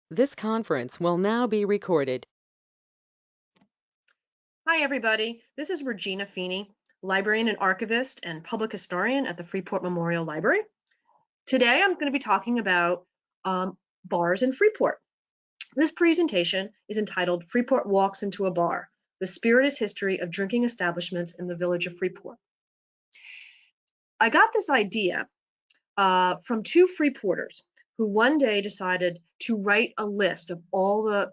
This conference will now be recorded. Hi, everybody. This is Regina Feeney, librarian and archivist and public historian at the Freeport Memorial Library. Today, I'm going to be talking about bars in Freeport. This presentation is entitled Freeport Walks into a Bar, the Spirituous History of Drinking Establishments in the Village of Freeport. I got this idea from two Freeporters who one day decided to write a list of all the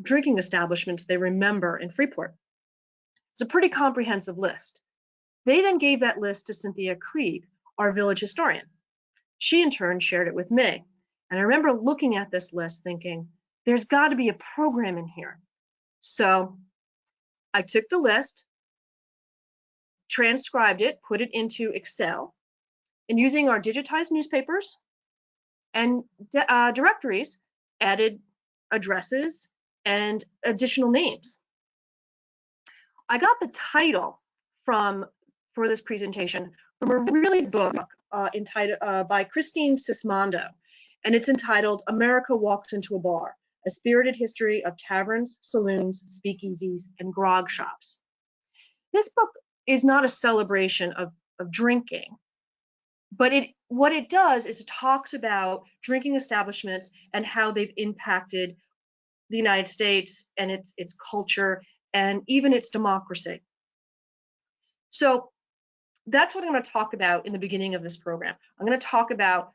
drinking establishments they remember in Freeport. It's a pretty comprehensive list. They then gave that list to Cynthia Krieg, our village historian. She in turn shared it with me. And I remember looking at this list thinking, there's got to be a program in here. So I took the list, transcribed it, put it into Excel, and using our digitized newspapers and directories, added addresses and additional names. I got the title for this presentation from a really good book entitled by Christine Sismondo, and it's entitled America Walks into a Bar, A Spirited History of Taverns, Saloons, Speakeasies, and Grog Shops. This book is not a celebration of drinking, but what it does is it talks about drinking establishments and how they've impacted the United States and its culture and even its democracy. So that's what I'm going to talk about in the beginning of this program. I'm going to talk about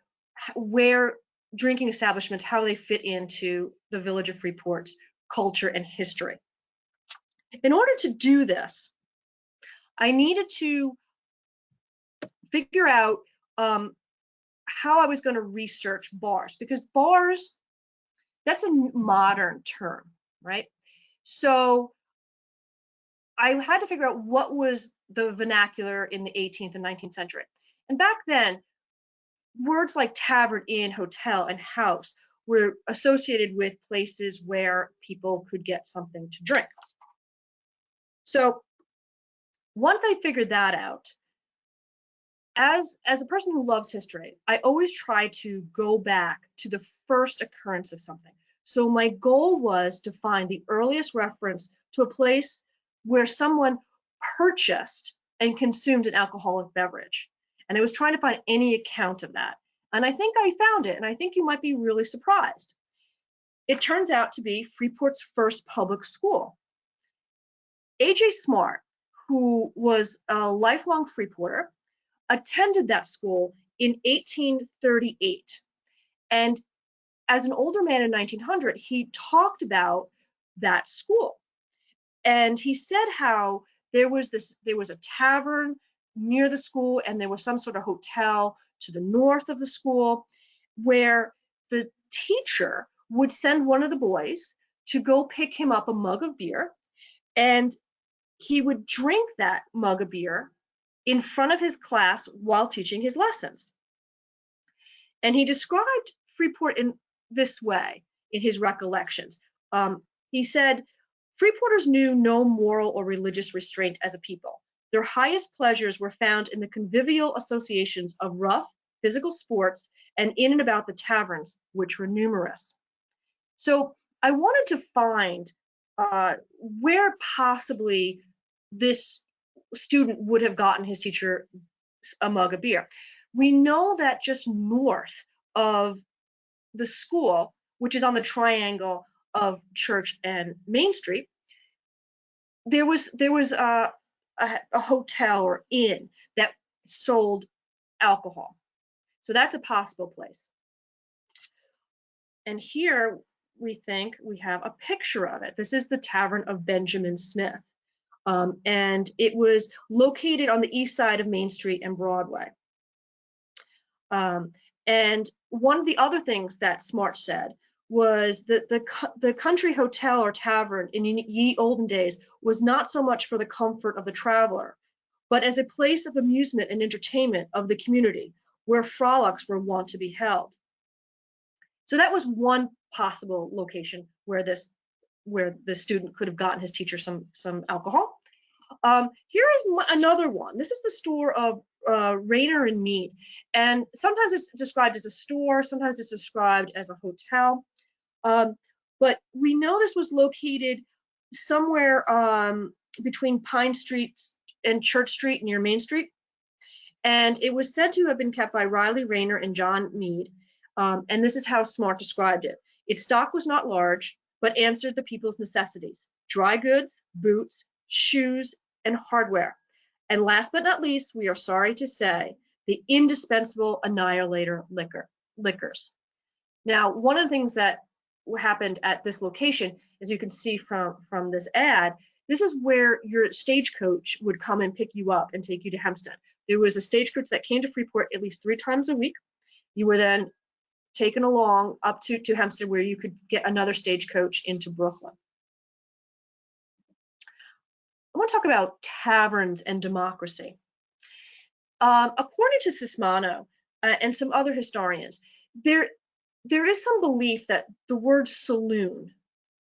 where drinking establishments, how they fit into the village of Freeport's culture and history. In order to do this, I needed to figure out how I was going to research bars, because bars, that's a modern term, right? So I had to figure out what was the vernacular in the 18th and 19th century. And back then, words like tavern, inn, hotel, and house were associated with places where people could get something to drink. So once I figured that out, as a person who loves history, I always try to go back to the first occurrence of something. So my goal was to find the earliest reference to a place where someone purchased and consumed an alcoholic beverage. And I was trying to find any account of that. And I think I found it, and I think you might be really surprised. It turns out to be Freeport's first public school. A.J. Smart, who was a lifelong Freeporter, attended that school in 1838. And as an older man in 1900, he talked about that school. And he said how there was a tavern near the school, and there was some sort of hotel to the north of the school where the teacher would send one of the boys to go pick him up a mug of beer, and he would drink that mug of beer in front of his class while teaching his lessons. And he described Freeport in this way in his recollections. He said, Freeporters knew no moral or religious restraint as a people. Their highest pleasures were found in the convivial associations of rough physical sports and in and about the taverns, which were numerous. So I wanted to find where possibly this student would have gotten his teacher a mug of beer. We know that just north of the school, which is on the triangle of Church and Main Street, there was a hotel or inn that sold alcohol. So that's a possible place. And here we think we have a picture of it. This is the Tavern of Benjamin Smith. And it was located on the east side of Main Street and Broadway. And one of the other things that Smart said was that the country hotel or tavern in ye olden days was not so much for the comfort of the traveler, but as a place of amusement and entertainment of the community, where frolics were wont to be held. So that was one possible location where the student could have gotten his teacher some alcohol. Here is another one. This is the store of Rayner and Mead, and sometimes it's described as a store, sometimes it's described as a hotel. But we know this was located somewhere between Pine Street and Church Street near Main Street. And it was said to have been kept by Riley Rayner and John Mead. And this is how Smart described it. Its stock was not large, but answered the people's necessities: dry goods, boots, shoes, and hardware. And last but not least, we are sorry to say, the indispensable annihilator liquors. Now, one of the things that happened at this location, as you can see from this ad, this is where your stagecoach would come and pick you up and take you to Hempstead. There was a stagecoach that came to Freeport at least 3 times a week. You were then taken along up to Hempstead, where you could get another stagecoach into Brooklyn. I want to talk about taverns and democracy. According to Sismano and some other historians, there is some belief that the word saloon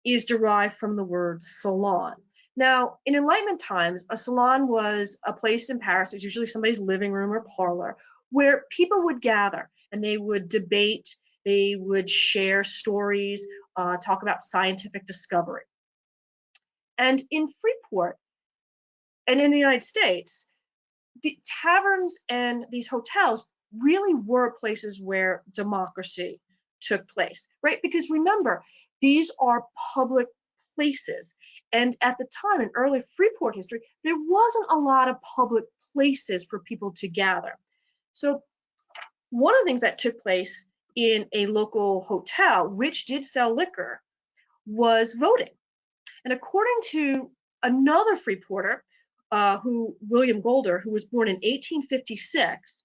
is derived from the word salon. Now, in Enlightenment times, a salon was a place in Paris. It was usually somebody's living room or parlor where people would gather and they would debate, they would share stories, talk about scientific discovery. And in Freeport and in the United States, the taverns and these hotels really were places where democracy took place, right? Because remember, these are public places. And at the time, in early Freeport history, there wasn't a lot of public places for people to gather. So one of the things that took place in a local hotel, which did sell liquor, was voting. And according to another Freeporter, William Golder, who was born in 1856,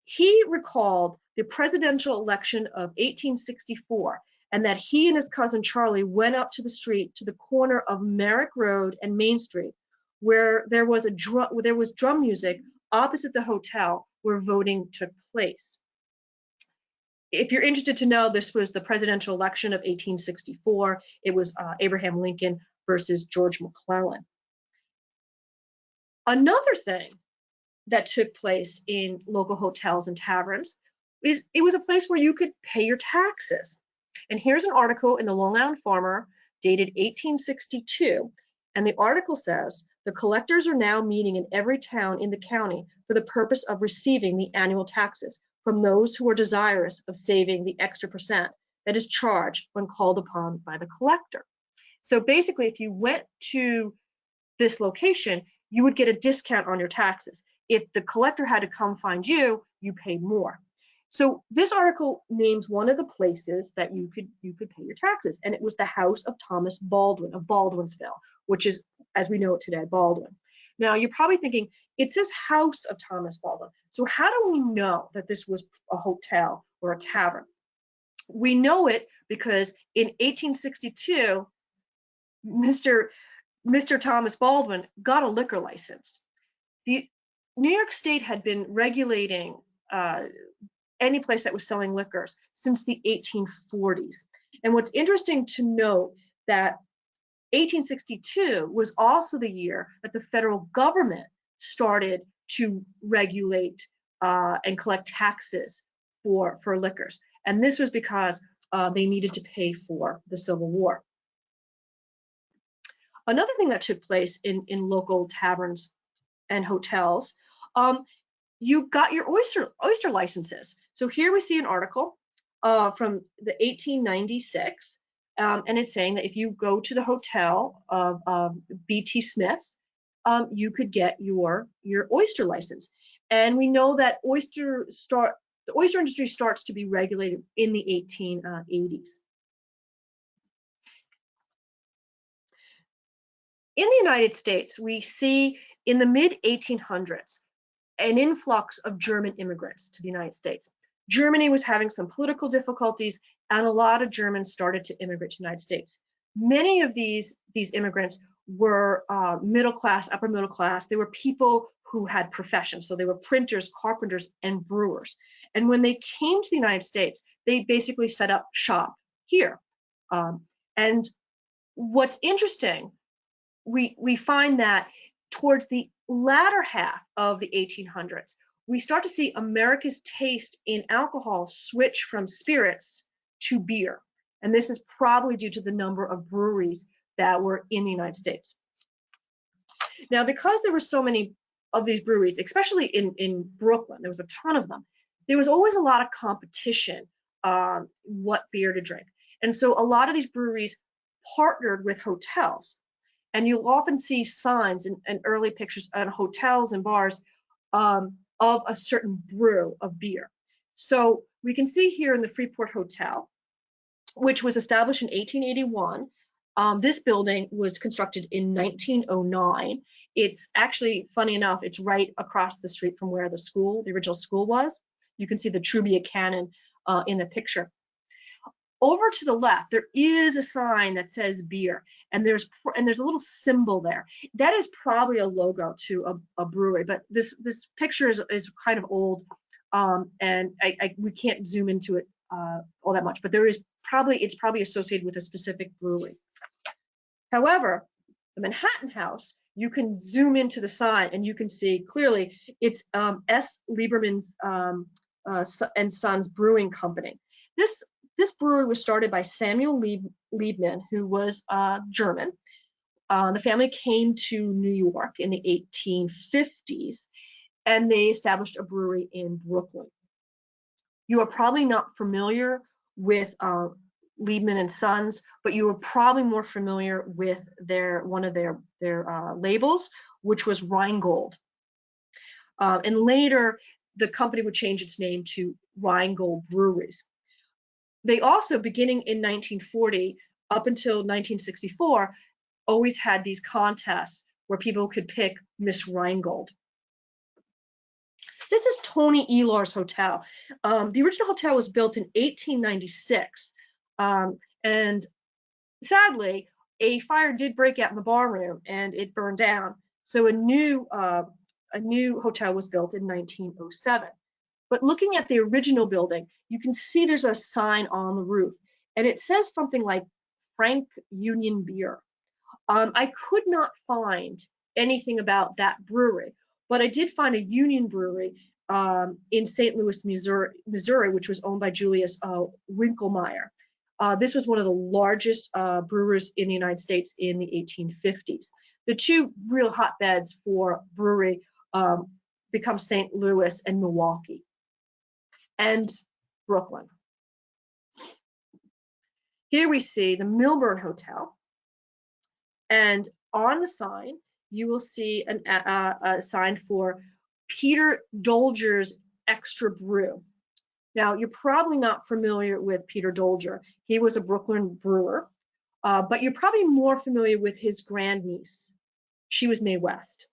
he recalled the presidential election of 1864, and that he and his cousin Charlie went up to the street to the corner of Merrick Road and Main Street, where there was drum music opposite the hotel where voting took place. If you're interested to know, this was the presidential election of 1864. It was Abraham Lincoln versus George McClellan. Another thing that took place in local hotels and taverns is it was a place where you could pay your taxes. And here's an article in the Long Island Farmer dated 1862. And the article says, the collectors are now meeting in every town in the county for the purpose of receiving the annual taxes from those who are desirous of saving the extra % that is charged when called upon by the collector. So basically, if you went to this location, you would get a discount on your taxes. If the collector had to come find you, you paid more. So this article names one of the places that you could pay your taxes, and it was the house of Thomas Baldwin of Baldwinsville, which is, as we know it today, Baldwin. Now you're probably thinking, it says house of Thomas Baldwin. So how do we know that this was a hotel or a tavern? We know it because in 1862, Mr. Thomas Baldwin got a liquor license. The New York State had been regulating any place that was selling liquors since the 1840s. And what's interesting to note that 1862 was also the year that the federal government started to regulate and collect taxes for liquors. And this was because they needed to pay for the Civil War. Another thing that took place in local taverns and hotels, you got your oyster licenses. So here we see an article from the 1896, and it's saying that if you go to the hotel of B.T. Smith's, you could get your oyster license. And we know that the oyster industry starts to be regulated in the 1880s. In the United States, we see in the mid-1800s an influx of German immigrants to the United States. Germany was having some political difficulties, and a lot of Germans started to immigrate to the United States. Many of these immigrants were middle class, upper middle class. They were people who had professions. So they were printers, carpenters, and brewers. And when they came to the United States, they basically set up shop here. And what's interesting, we find that towards the latter half of the 1800s, we start to see America's taste in alcohol switch from spirits to beer. And this is probably due to the number of breweries that were in the United States. Now, because there were so many of these breweries, especially in Brooklyn, there was a ton of them, there was always a lot of competition on what beer to drink. And so a lot of these breweries partnered with hotels. And you'll often see signs in early pictures on hotels and bars of a certain brew of beer. So we can see here in the Freeport Hotel, which was established in 1881. This building was constructed in 1909. It's actually, funny enough, it's right across the street from where the original school was. You can see the Trubia Cannon in the picture. Over to the left, there is a sign that says beer, and there's a little symbol there. That is probably a logo to a brewery, but this picture is kind of old, and we can't zoom into it all that much. But it's probably associated with a specific brewery. However, the Manhattan House, you can zoom into the sign and you can see clearly it's S. Lieberman's and Sons Brewing Company. This brewery was started by Samuel Liebman, who was German. The family came to New York in the 1850s, and they established a brewery in Brooklyn. You are probably not familiar with Liebman and Sons, but you are probably more familiar with one of their labels, which was Rheingold. And later, the company would change its name to Rheingold Breweries. They also, beginning in 1940 up until 1964, always had these contests where people could pick Miss Rheingold. This is Tony Elar's hotel. The original hotel was built in 1896, and sadly, a fire did break out in the bar room and it burned down. So a new hotel was built in 1907. But looking at the original building, you can see there's a sign on the roof, and it says something like Frank Union Beer. I could not find anything about that brewery, but I did find a Union Brewery in St. Louis, Missouri, which was owned by Julius Winkelmeyer. This was one of the largest brewers in the United States in the 1850s. The two real hotbeds for brewery become St. Louis and Milwaukee and Brooklyn. Here we see the Milburn Hotel, and on the sign you will see a sign for Peter Dolger's Extra Brew. Now, you're probably not familiar with Peter Dolger. He was a Brooklyn brewer, but you're probably more familiar with his grandniece. She was Mae West.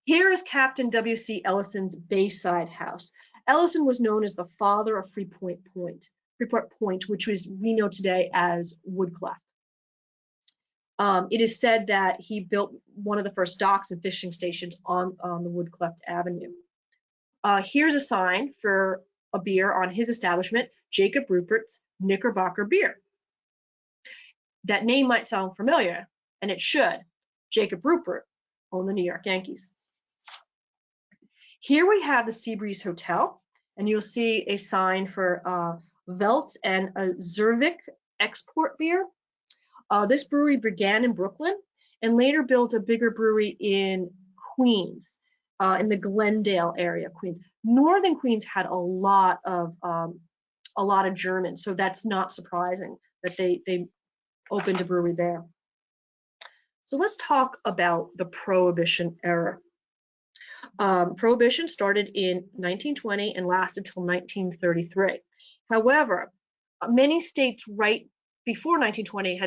Here is Captain W.C. Ellison's Bayside House. Ellison was known as the father of Freeport Point, which we know today as Woodcliffe. It is said that he built one of the first docks and fishing stations on the Woodcliffe Avenue. Here's a sign for a beer on his establishment, Jacob Rupert's Knickerbocker Beer. That name might sound familiar, and it should. Jacob Rupert owned the New York Yankees. Here we have the Seabreeze Hotel, and you'll see a sign for Veltz and a Zervik export beer. This brewery began in Brooklyn and later built a bigger brewery in Queens, in the Glendale area of Queens. Northern Queens had a lot of Germans, so that's not surprising that they opened a brewery there. So let's talk about the Prohibition era. Prohibition started in 1920 and lasted till 1933. However, many states right before 1920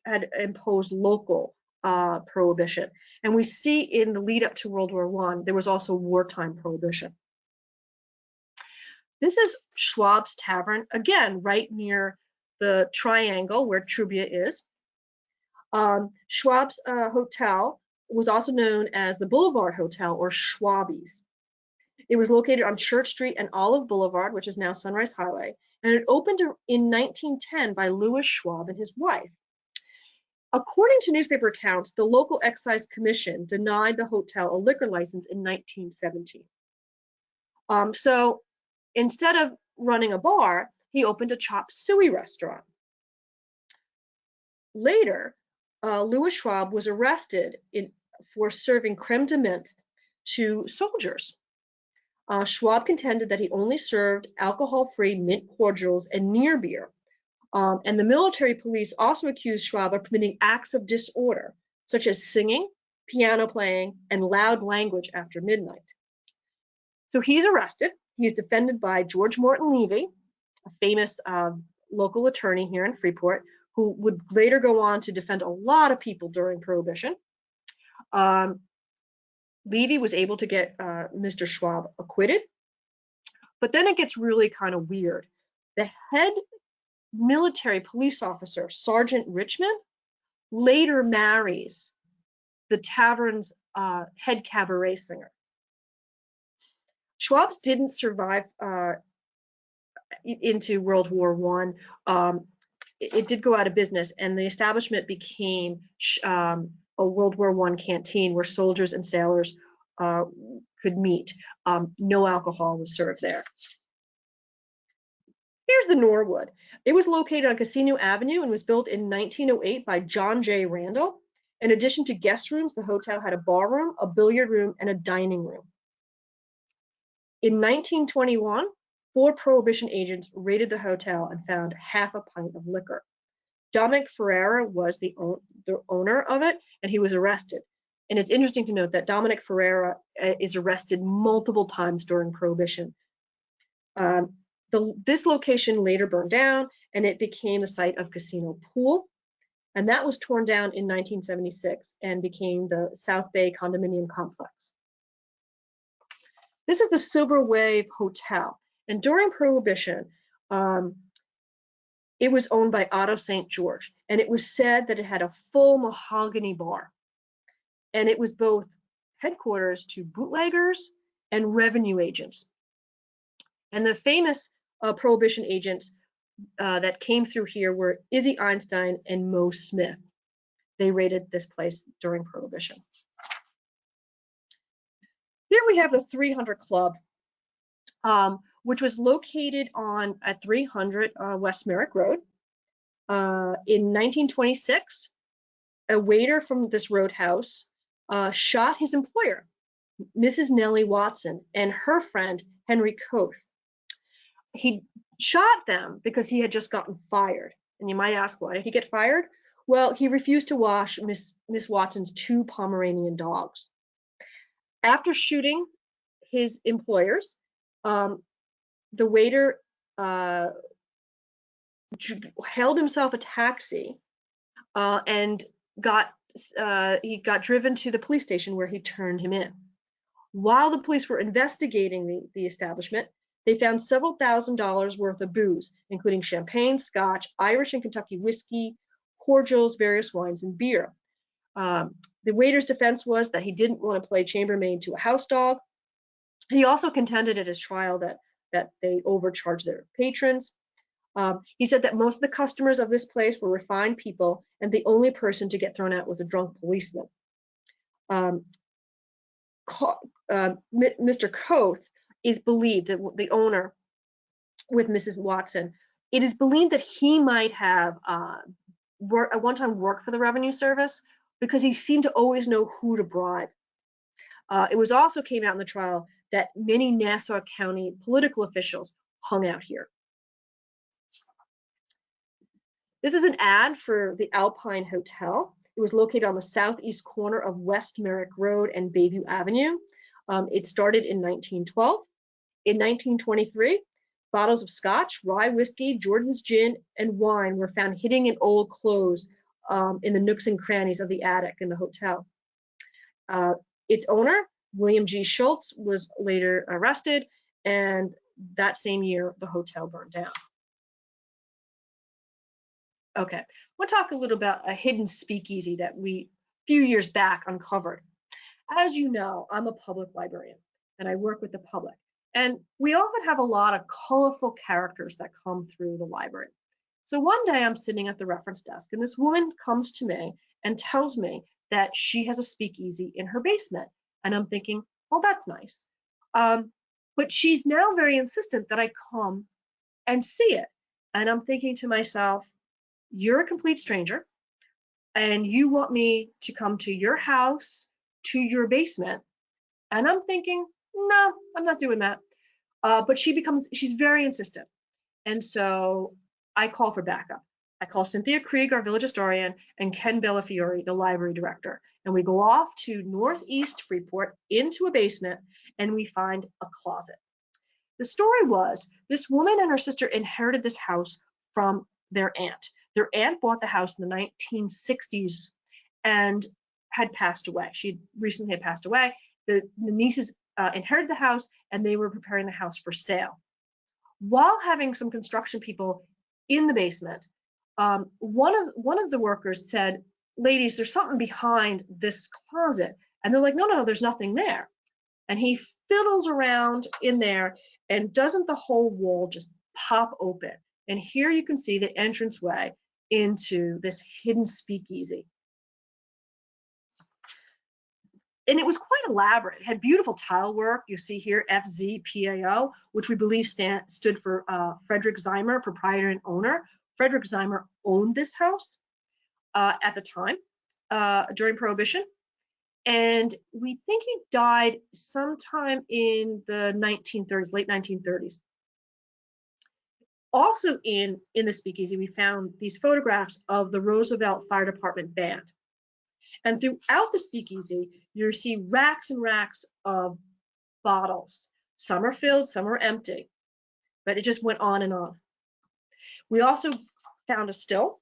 had imposed local prohibition, and we see in the lead up to World War I there was also wartime prohibition. This is Schwab's Tavern, again right near the triangle where Trubia is. Schwab's Hotel was also known as the Boulevard Hotel or Schwabies. It was located on Church Street and Olive Boulevard, which is now Sunrise Highway, and it opened in 1910 by Louis Schwab and his wife. According to newspaper accounts, the local excise commission denied the hotel a liquor license in 1917. So instead of running a bar, he opened a chop suey restaurant. Later, Louis Schwab was arrested for serving creme de menthe to soldiers. Schwab contended that he only served alcohol-free mint cordials and near beer. And the military police also accused Schwab of committing acts of disorder, such as singing, piano playing, and loud language after midnight. So he's arrested. He's defended by George Morton Levy, a famous local attorney here in Freeport, who would later go on to defend a lot of people during Prohibition. Levy was able to get Mr. Schwab acquitted, but then it gets really kind of weird. The head military police officer, Sergeant Richmond, later marries the Taverns head cabaret singer. Schwab's didn't survive into World War I. It did go out of business, and the establishment became a World War I canteen where soldiers and sailors could meet. No alcohol was served there. Here's the Norwood. It was located on Casino Avenue and was built in 1908 by John J. Randall. In addition to guest rooms, the hotel had a bar room, a billiard room, and a dining room. In 1921, 4 Prohibition agents raided the hotel and found half a pint of liquor. Dominic Ferreira was the owner of it, and he was arrested. And it's interesting to note that Dominic Ferreira is arrested multiple times during Prohibition. This location later burned down, and it became the site of Casino Pool. And that was torn down in 1976 and became the South Bay Condominium Complex. This is the Silver Wave Hotel. And during Prohibition, it was owned by Otto St. George. And it was said that it had a full mahogany bar. And it was both headquarters to bootleggers and revenue agents. And the famous Prohibition agents that came through here were Izzy Einstein and Mo Smith. They raided this place during Prohibition. Here we have the 300 Club, which was located at 300 West Merrick Road. In 1926, a waiter from this roadhouse shot his employer, Mrs. Nellie Watson, and her friend, Henry Koth. He shot them because he had just gotten fired. And you might ask, why did he get fired? Well, he refused to wash Miss Watson's 2 Pomeranian dogs. After shooting his employers, the waiter held himself a taxi and he got driven to the police station where he turned him in. While the police were investigating the establishment, they found several $1,000s worth of booze, including champagne, scotch, Irish and Kentucky whiskey, cordials, various wines, and beer. The waiter's defense was that he didn't want to play chambermaid to a house dog. He also contended at his trial that they overcharged their patrons. He said that most of the customers of this place were refined people, and the only person to get thrown out was a drunk policeman. Mr. Koth is believed, that the owner with Mrs. Watson, it is believed that he might have at one time worked for the Revenue Service because he seemed to always know who to bribe. It was also came out in the trial that many Nassau County political officials hung out here. This is an ad for the Alpine Hotel. It was located on the southeast corner of West Merrick Road and Bayview Avenue. It started in 1912. In 1923, bottles of scotch, rye whiskey, Jordan's gin, and wine were found hidden in old clothes in the nooks and crannies of the attic in the hotel. Its owner, William G. Schultz, was later arrested, and that same year, the hotel burned down. Okay, we'll talk a little about a hidden speakeasy that we, a few years back, uncovered. As you know, I'm a public librarian, and I work with the public. And we often have a lot of colorful characters that come through the library. So one day I'm sitting at the reference desk, and this woman comes to me and tells me that she has a speakeasy in her basement. And I'm thinking, well, that's nice. But she's now very insistent that I come and see it. And I'm thinking to myself, you're a complete stranger, and you want me to come to your house, to your basement. And I'm thinking, no, I'm not doing that. But she's very insistent. And so I call for backup. I call Cynthia Krieg, our village historian, and Ken Bellafiore, the library director. And we go off to northeast Freeport into a basement, and we find a closet. The story was this woman and her sister inherited this house from their aunt. Their aunt bought the house in the 1960s and had passed away. She recently had passed away. The nieces inherited the house, and they were preparing the house for sale. While having some construction people in the basement, one of the workers said, "Ladies, there's something behind this closet." And they're like, "No, there's nothing there." And he fiddles around in there, and doesn't the whole wall just pop open? And here you can see the entranceway into this hidden speakeasy. And it was quite elaborate. It had beautiful tile work. You see here FZPAO, which we believe stood for Frederick Zeimer, proprietor and owner. Frederick Zeimer owned this house at the time during Prohibition. And we think he died sometime in the 1930s, late 1930s. Also in the speakeasy, we found these photographs of the Roosevelt Fire Department band. And throughout the speakeasy, you see racks and racks of bottles. Some are filled, some are empty, but it just went on and on. We also found a still,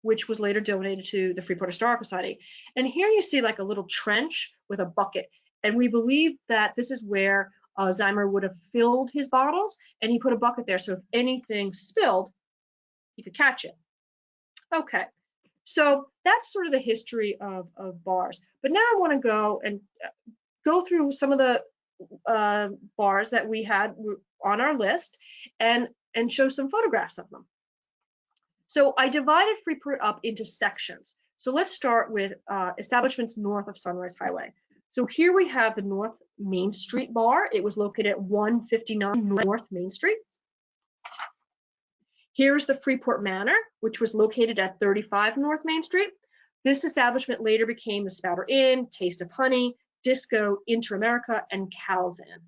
which was later donated to the Freeport Historical Society. And here you see like a little trench with a bucket. And we believe that this is where Zeimer would have filled his bottles, and he put a bucket there. So if anything spilled, he could catch it. Okay. So that's sort of the history of bars. But now I want to go and go through some of the bars that we had on our list and show some photographs of them. So I divided Freeport up into sections. So let's start with establishments north of Sunrise Highway. So here we have the North Main Street Bar. It was located at 159 North Main Street. Here's the Freeport Manor, which was located at 35 North Main Street. This establishment later became the Spouter Inn, Taste of Honey, Disco, Inter-America, and Calzan.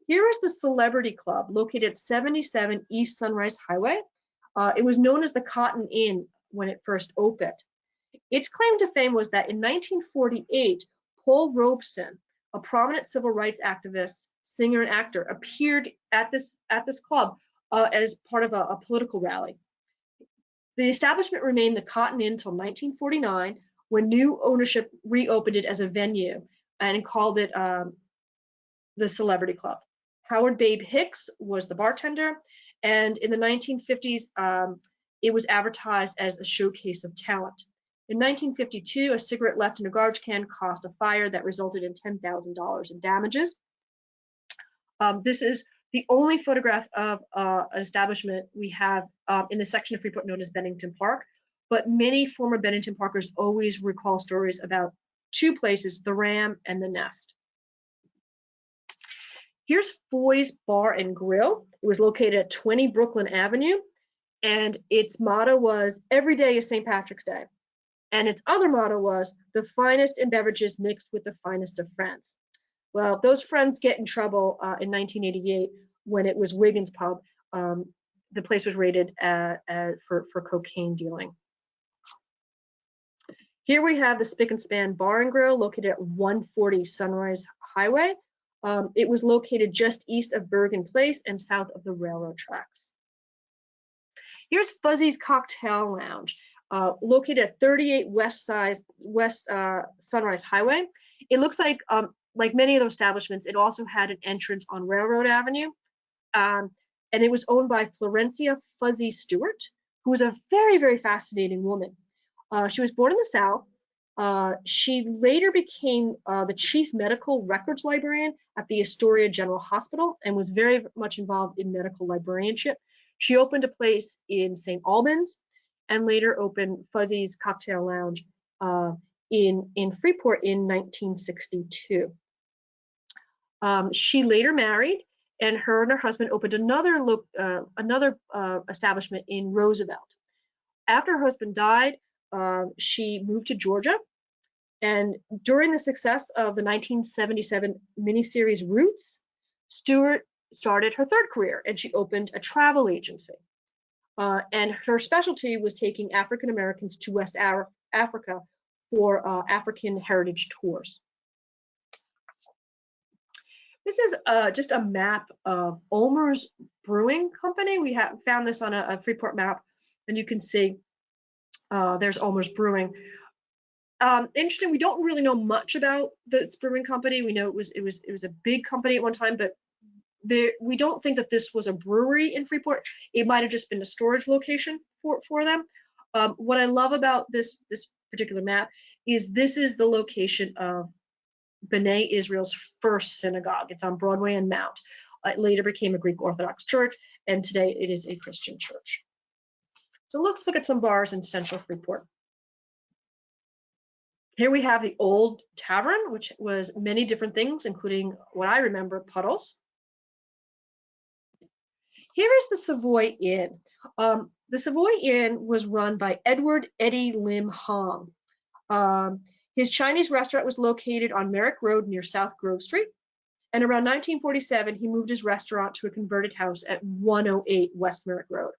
Here is the Celebrity Club, located at 77 East Sunrise Highway. It was known as the Cotton Inn when it first opened. Its claim to fame was that in 1948, Paul Robeson, a prominent civil rights activist, singer, and actor, appeared at this club as part of a political rally. The establishment remained the Cotton Inn until 1949, when new ownership reopened it as a venue and called it the Celebrity Club. Howard Babe Hicks was the bartender, and in the 1950s, it was advertised as a showcase of talent. In 1952, a cigarette left in a garbage can caused a fire that resulted in $10,000 in damages. This is the only photograph of an establishment we have in the section of Freeport known as Bennington Park, but many former Bennington Parkers always recall stories about two places, the Ram and the Nest. Here's Foy's Bar and Grill. It was located at 20 Brooklyn Avenue, and its motto was, "Every day is St. Patrick's Day." And its other motto was, "The finest in beverages mixed with the finest of friends." Well, those friends get in trouble in 1988 when it was Wiggins Pub. The place was raided for cocaine dealing. Here we have the Spick and Span Bar and Grill, located at 140 Sunrise Highway. It was located just east of Bergen Place and south of the railroad tracks. Here's Fuzzy's Cocktail Lounge, located at 38 West Sunrise Highway. It looks like many of those establishments, it also had an entrance on Railroad Avenue, and it was owned by Florencia Fuzzy Stewart, who was a very, very fascinating woman. She was born in the South. She later became the chief medical records librarian at the Astoria General Hospital and was very much involved in medical librarianship. She opened a place in St. Albans and later opened Fuzzy's Cocktail Lounge in Freeport in 1962. She later married and her husband opened another establishment in Roosevelt. After her husband died, she moved to Georgia, and during the success of the 1977 miniseries Roots, Stewart started her third career, and she opened a travel agency. And her specialty was taking African Americans to West Africa for African heritage tours. This is just a map of Ulmer's Brewing Company. We have found this on a Freeport map, and you can see there's Ulmer's Brewing. Interesting. We don't really know much about the brewing company. We know it was a big company at one time, but we don't think that this was a brewery in Freeport. It might have just been a storage location for them. What I love about this particular map is this is the location of B'nai Israel's first synagogue. It's on Broadway and Mount. It later became a Greek Orthodox church, and today it is a Christian church. So let's look at some bars in Central Freeport. Here we have the old tavern, which was many different things, including what I remember, puddles. Here is the Savoy Inn. The Savoy Inn was run by Edward Eddie Lim Hong. His Chinese restaurant was located on Merrick Road near South Grove Street. And around 1947, he moved his restaurant to a converted house at 108 West Merrick Road.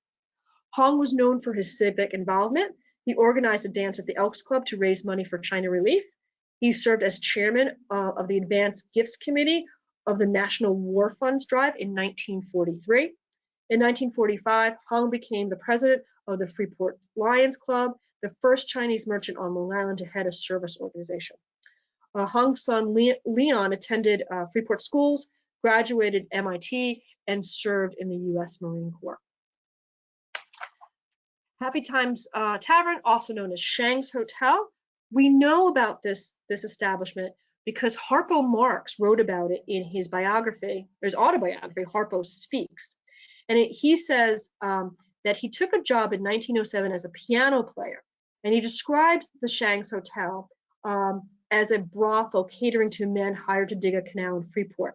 Hong was known for his civic involvement. He organized a dance at the Elks Club to raise money for China Relief. He served as chairman of the Advanced Gifts Committee of the National War Funds Drive in 1943. In 1945, Hong became the president of the Freeport Lions Club, the first Chinese merchant on Long Island to head a service organization. Hong's son Leon attended Freeport schools, graduated MIT, and served in the U.S. Marine Corps. Happy Times Tavern, also known as Shang's Hotel. We know about this establishment because Harpo Marx wrote about it in his biography, his autobiography, Harpo Speaks. And he says that he took a job in 1907 as a piano player, and he describes the Shang's Hotel as a brothel catering to men hired to dig a canal in Freeport.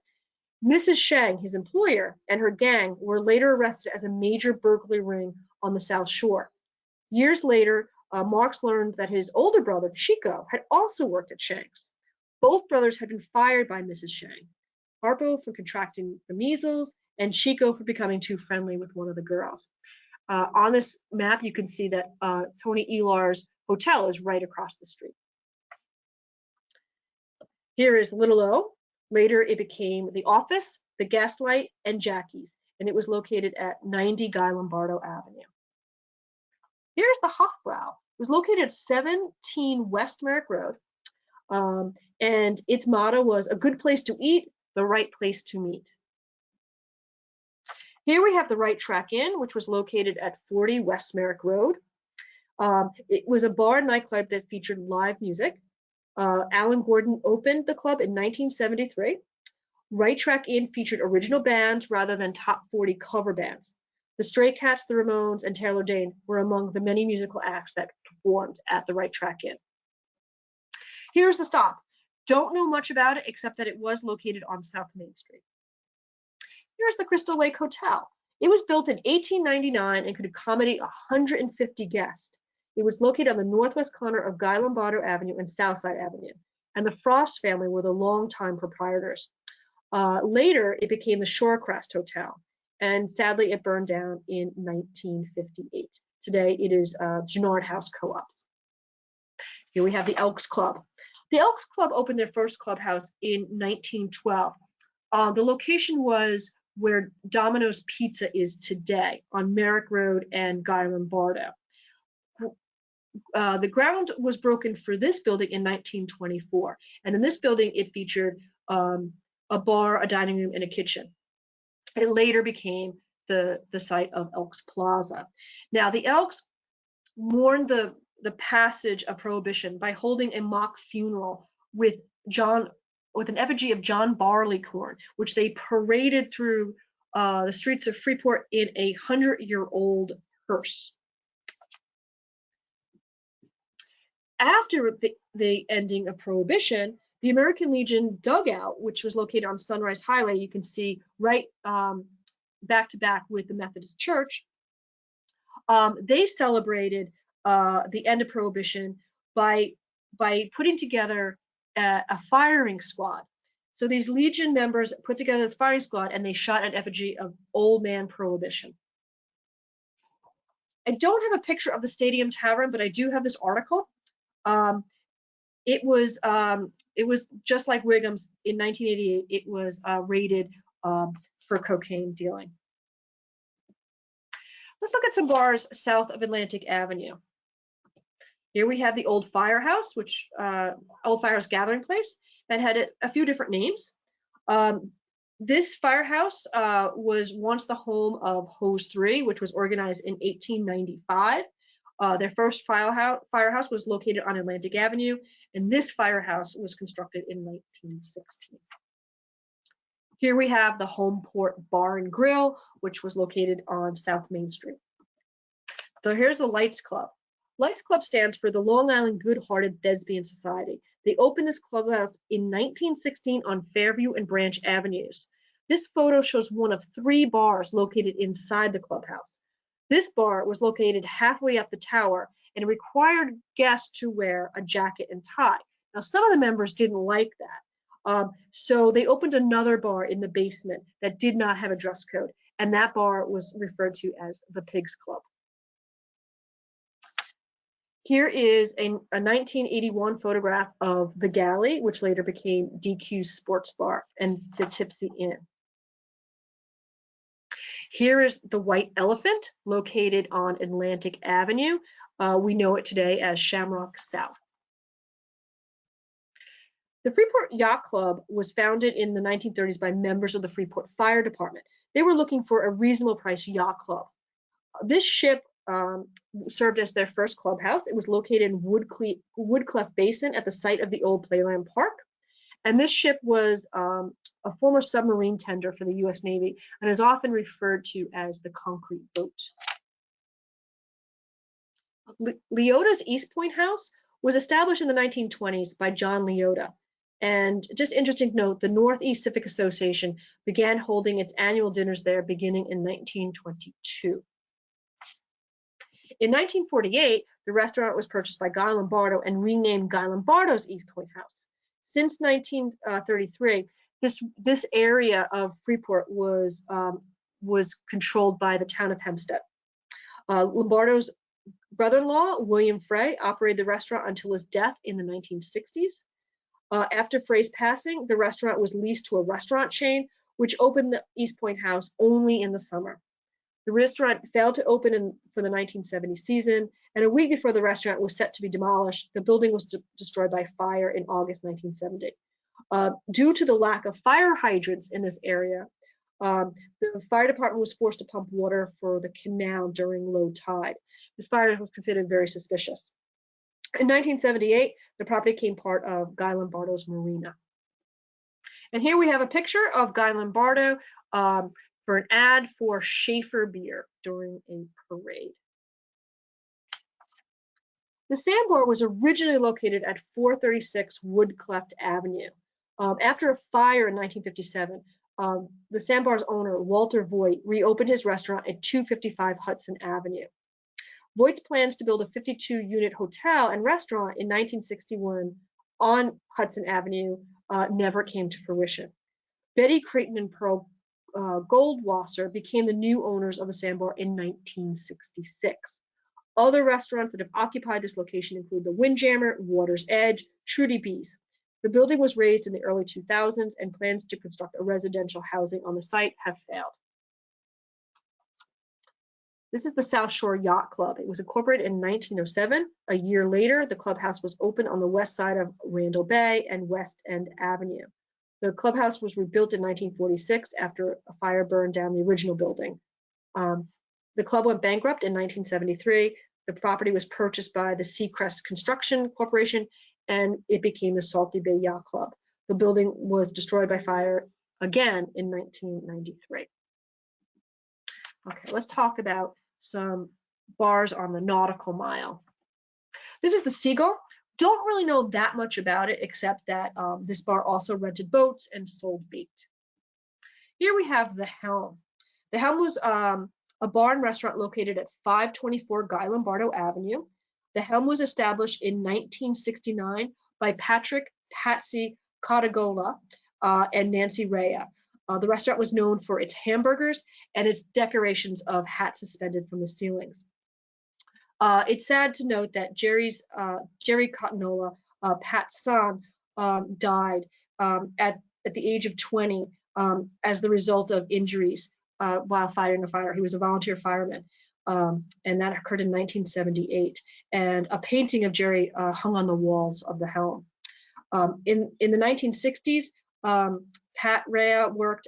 Mrs. Shang, his employer, and her gang were later arrested as a major burglary ring on the South Shore. Years later, Marx learned that his older brother, Chico, had also worked at Shang's. Both brothers had been fired by Mrs. Shang, Harpo for contracting the measles, and Chico for becoming too friendly with one of the girls. On this map, you can see that Tony Elar's hotel is right across the street. Here is Little O. Later, it became the Office, the Gaslight, and Jackie's, and it was located at 90 Guy Lombardo Avenue. Here's the Hofbrau. It was located at 17 West Merrick Road, and its motto was a good place to eat, the right place to meet. Here we have the Right Track Inn, which was located at 40 West Merrick Road. It was a bar and nightclub that featured live music. Alan Gordon opened the club in 1973. Right Track Inn featured original bands rather than top 40 cover bands. The Stray Cats, the Ramones, and Taylor Dane were among the many musical acts that performed at the Right Track Inn. Here's the stop. Don't know much about it except that it was located on South Main Street. Here's the Crystal Lake Hotel. It was built in 1899 and could accommodate 150 guests. It was located on the northwest corner of Guy Lombardo Avenue and Southside Avenue, and the Frost family were the longtime proprietors. Later, it became the Shorecrest Hotel, and sadly, it burned down in 1958. Today, it is Gennard House Co-ops. Here we have the Elks Club. The Elks Club opened their first clubhouse in 1912. The location was where Domino's Pizza is today, on Merrick Road and Guy Lombardo. The ground was broken for this building in 1924, and in this building it featured a bar, a dining room, and a kitchen. It later became the site of Elks Plaza. Now the Elks mourned the passage of Prohibition by holding a mock funeral with an effigy of John Barleycorn, which they paraded through the streets of Freeport in a 100-year-old hearse. After the ending of Prohibition, The American Legion dugout, which was located on Sunrise Highway, you can see right back to back with the Methodist Church. They celebrated the end of Prohibition by putting together a firing squad. So these Legion members put together this firing squad, and they shot an effigy of Old Man Prohibition. I don't have a picture of the Stadium Tavern, but I do have this article. It was just like Wigham's in 1988. It was raided for cocaine dealing. Let's look at some bars south of Atlantic Avenue. Here we have the Old Firehouse, which Old Firehouse Gathering Place, that had a few different names. This firehouse was once the home of Hose 3, which was organized in 1895. Their first firehouse was located on Atlantic Avenue, and this firehouse was constructed in 1916. Here we have the Homeport Bar and Grill, which was located on South Main Street. So here's the Lights Club. Lights Club stands for the Long Island Good-Hearted Thespian Society. They opened this clubhouse in 1916 on Fairview and Branch Avenues. This photo shows one of 3 bars located inside the clubhouse. This bar was located halfway up the tower and required guests to wear a jacket and tie. Now, some of the members didn't like that. So they opened another bar in the basement that did not have a dress code, and that bar was referred to as the Pigs Club. Here is a 1981 photograph of the Galley, which later became DQ's Sports Bar and the Tipsy Inn. Here is the White Elephant, located on Atlantic Avenue. We know it today as Shamrock South. The Freeport Yacht Club was founded in the 1930s by members of the Freeport Fire Department. They were looking for a reasonable price yacht club. This ship served as their first clubhouse. It was located in Woodcliff Basin at the site of the old Playland Park. And this ship was a former submarine tender for the U.S. Navy and is often referred to as the concrete boat. Leota's East Point House was established in the 1920s by John Leota. And just interesting to note, the Northeast Civic Association began holding its annual dinners there beginning in 1922. In 1948, the restaurant was purchased by Guy Lombardo and renamed Guy Lombardo's East Point House. Since 1933, this area of Freeport was controlled by the town of Hempstead. Lombardo's brother-in-law, William Frey, operated the restaurant until his death in the 1960s. After Frey's passing, the restaurant was leased to a restaurant chain, which opened the East Point House only in the summer. The restaurant failed to open for the 1970 season, and a week before the restaurant was set to be demolished, the building was destroyed by fire in August 1970. Due to the lack of fire hydrants in this area, the fire department was forced to pump water for the canal during low tide. This fire was considered very suspicious. In 1978, the property became part of Guy Lombardo's marina. And here we have a picture of Guy Lombardo for an ad for Schaefer beer during a parade. The Sandbar was originally located at 436 Woodcliff Avenue. After a fire in 1957, the Sandbar's owner, Walter Voigt, reopened his restaurant at 255 Hudson Avenue. Voigt's plans to build a 52-unit hotel and restaurant in 1961 on Hudson Avenue never came to fruition. Betty Creighton and Pearl Goldwasser became the new owners of the Sandbar in 1966. Other restaurants that have occupied this location include the Windjammer, Water's Edge, Trudy B's. The building was raised in the early 2000s, and plans to construct a residential housing on the site have failed. This is the South Shore Yacht Club. It was incorporated in 1907. A year later, the clubhouse was opened on the west side of Randall Bay and West End Avenue. The clubhouse was rebuilt in 1946 after a fire burned down the original building. The club went bankrupt in 1973. The property was purchased by the Seacrest Construction Corporation, and it became the Salty Bay Yacht Club. The building was destroyed by fire again in 1993. Okay, let's talk about some bars on the Nautical Mile. This is the Seagull, Don't really know that much about it, except that this bar also rented boats and sold bait. Here we have the Helm. The Helm was a bar and restaurant located at 524 Guy Lombardo Avenue. The Helm was established in 1969 by Patrick Patsy Cotagola and Nancy Rea. The restaurant was known for its hamburgers and its decorations of hats suspended from the ceilings. It's sad to note that Jerry Cotonola, Pat's son, died at the age of 20 as the result of injuries while fighting a fire. He was a volunteer fireman, and that occurred in 1978. And a painting of Jerry hung on the walls of the Helm. In the 1960s, Pat Rea worked.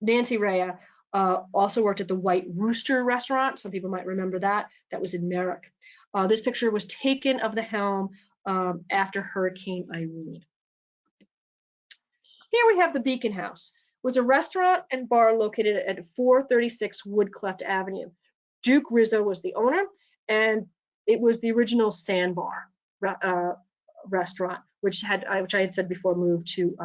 Nancy Rea also worked at the White Rooster restaurant. Some people might remember that. That was in Merrick. This picture was taken of the Helm after Hurricane Irene. Here we have the Beacon House. It was a restaurant and bar located at 436 Woodcleft Avenue. Duke Rizzo was the owner, and it was the original Sandbar restaurant, which I had said before moved to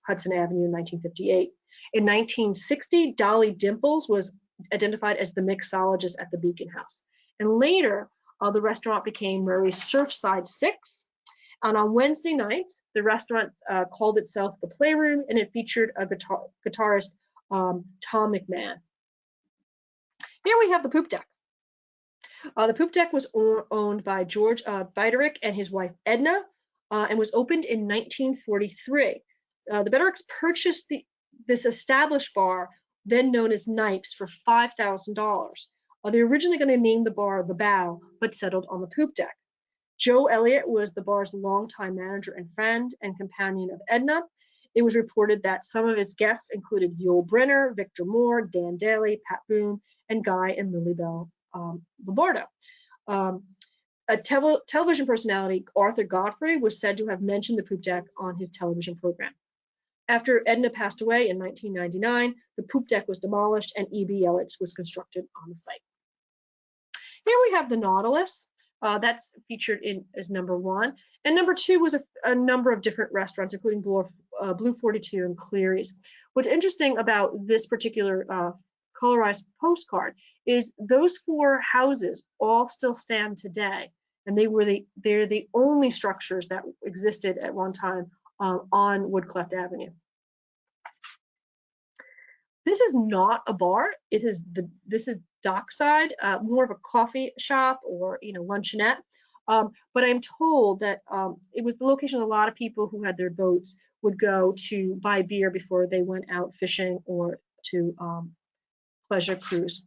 Hudson Avenue in 1958. In 1960, Dolly Dimples was identified as the mixologist at the Beacon House. And later, the restaurant became Murray's Surfside Six. And on Wednesday nights, the restaurant called itself the Playroom, and it featured a guitarist, Tom McMahon. Here we have the Poop Deck. The Poop Deck was owned by George Viderick and his wife Edna, and was opened in 1943. The Videricks purchased this established bar, then known as Knipes, for $5,000. They were originally going to name the bar the Bow, but settled on the Poop Deck. Joe Elliott was the bar's longtime manager and friend and companion of Edna. It was reported that some of its guests included Yul Brynner, Victor Moore, Dan Daly, Pat Boone, and Guy and Lily Bell Lombardo. A television personality, Arthur Godfrey, was said to have mentioned the Poop Deck on his television program. After Edna passed away in 1999, the Poop Deck was demolished and E.B. Elliott's was constructed on the site. Here we have the Nautilus. That's featured as number 1. And number 2 was a number of different restaurants, including Blue 42 and Cleary's. What's interesting about this particular colorized postcard is those 4 houses all still stand today. And they're the only structures that existed at one time on Woodcleft Avenue. This is not a bar. This is dockside, more of a coffee shop or luncheonette. But I'm told that it was the location a lot of people who had their boats would go to buy beer before they went out fishing or to pleasure cruise.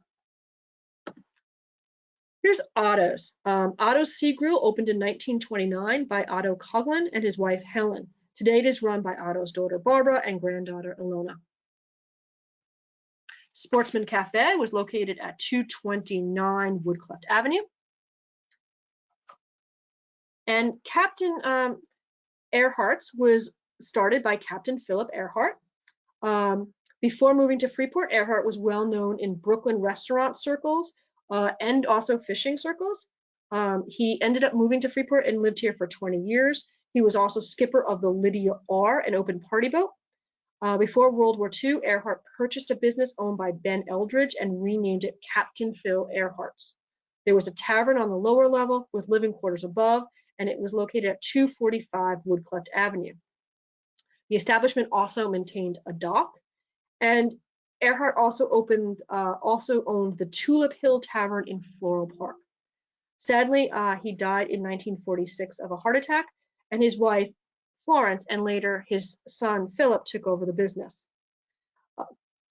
Here's Otto's. Otto's Sea Grill opened in 1929 by Otto Coughlin and his wife Helen. Today it is run by Otto's daughter Barbara and granddaughter Ilona. Sportsman Cafe was located at 229 Woodcleft Avenue. And Captain Earhart's was started by Captain Philip Earhart. Before moving to Freeport, Earhart was well known in Brooklyn restaurant circles and also fishing circles. He ended up moving to Freeport and lived here for 20 years. He was also skipper of the Lydia R, an open party boat. Before World War II, Earhart purchased a business owned by Ben Eldridge and renamed it Captain Phil Earhart's. There was a tavern on the lower level with living quarters above, and it was located at 245 Woodcleft Avenue. The establishment also maintained a dock, and Earhart also owned the Tulip Hill Tavern in Floral Park. Sadly, he died in 1946 of a heart attack, and his wife Florence and later his son Philip took over the business.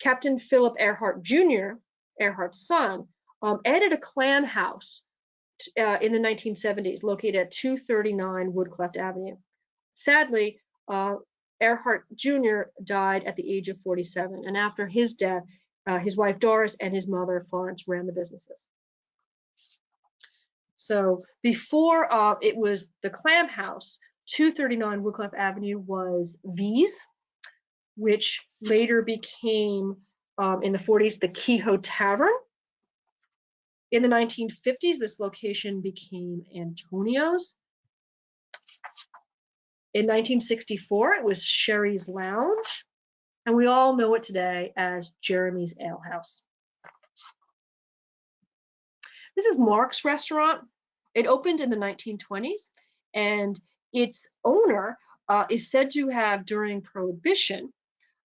Captain Philip Earhart Jr., Earhart's son, added a clam house in the 1970s, located at 239 Woodcleft Avenue. Sadly, Earhart Jr. died at the age of 47, and after his death, his wife Doris and his mother Florence ran the businesses. So before it was the Clam House, 239 Woodcleft Avenue was V's, which later became, in the 40s, the Kehoe Tavern. In the 1950s, this location became Antonio's. In 1964, it was Sherry's Lounge, and we all know it today as Jeremy's Ale House. This is Mark's Restaurant. It opened in the 1920s, and its owner is said to have, during Prohibition,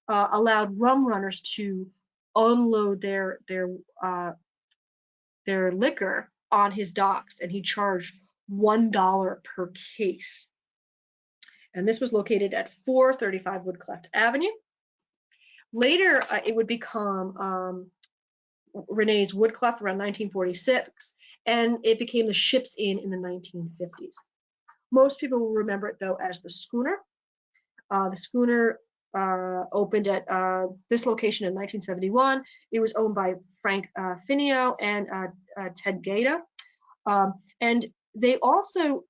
allowed rum runners to unload their liquor on his docks, and he charged $1 per case. And this was located at 435 Woodcliffe Avenue. Later, it would become Renee's Woodcliffe around 1946, and it became the Ship's Inn in the 1950s. Most people will remember it, though, as the Schooner. The Schooner opened at this location in 1971. It was owned by Frank Feeney and Ted Gaeta. And they also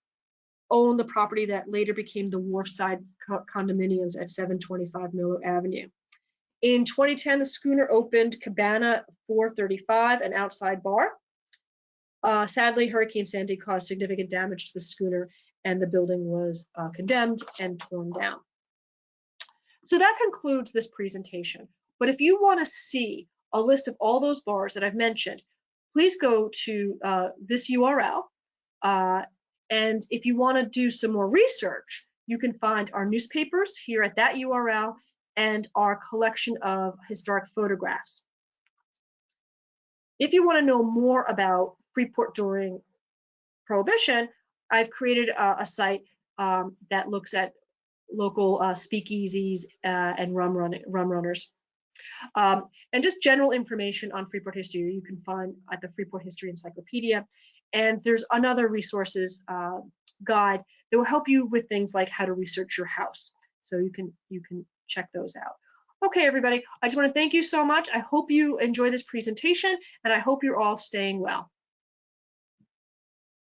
owned the property that later became the Wharfside condominiums at 725 Miller Avenue. In 2010, the Schooner opened Cabana 435, an outside bar. Sadly, Hurricane Sandy caused significant damage to the schooner, and the building was condemned and torn down. So that concludes this presentation. But if you want to see a list of all those bars that I've mentioned, please go to this URL. And if you want to do some more research, you can find our newspapers here at that URL and our collection of historic photographs. If you want to know more about Freeport during Prohibition, I've created a site that looks at local speakeasies and rum runners. And just general information on Freeport history you can find at the Freeport History Encyclopedia. And there's another resources guide that will help you with things like how to research your house. So you can check those out. Okay, everybody, I just want to thank you so much. I hope you enjoy this presentation, and I hope you're all staying well.